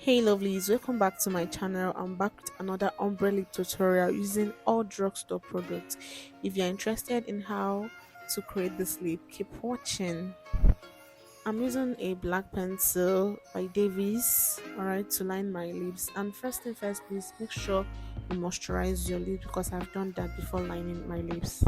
Hey lovelies, welcome back to my channel. I'm back with another Ombrelip tutorial using all drugstore products. If you're interested in how to create this lip, keep watching. I'm using a black pencil by Davies, alright, to line my lips. And first thing first, please make sure you moisturize your lips because I've done that before lining my lips.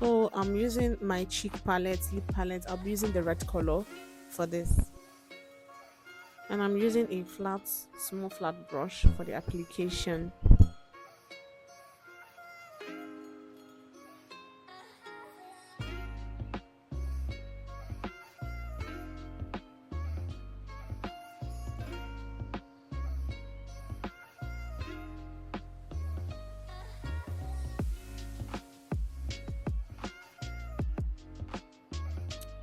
So I'm using my cheek palette, lip palette. I'll be using the red color for this. And I'm using a small flat brush for the application.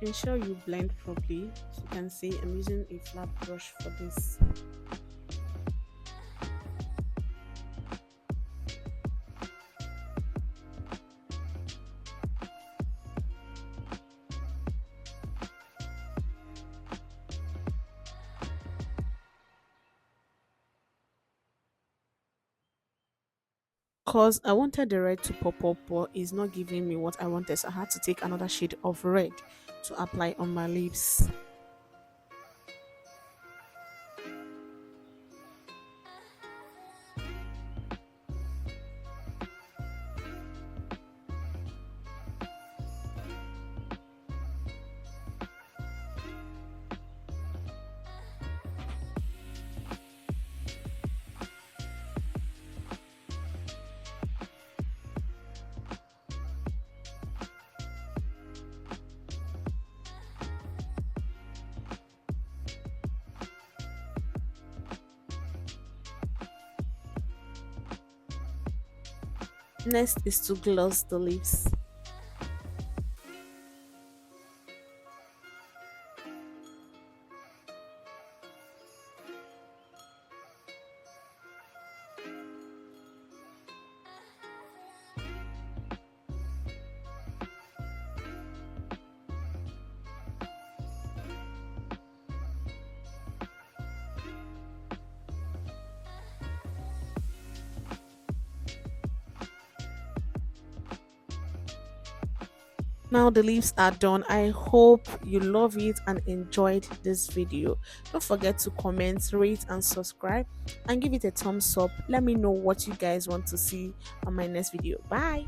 Ensure you blend properly. As you can see, I'm using a flat brush for this. Because I wanted the red to pop up, but it's not giving me what I wanted, so I had to take another shade of red to apply on my lips. Next is to gloss the lips. Now the leaves are done. I hope you love it and enjoyed this video. Don't forget to comment, rate and subscribe and give it a thumbs up. Let me know what you guys want to see on my next video. Bye.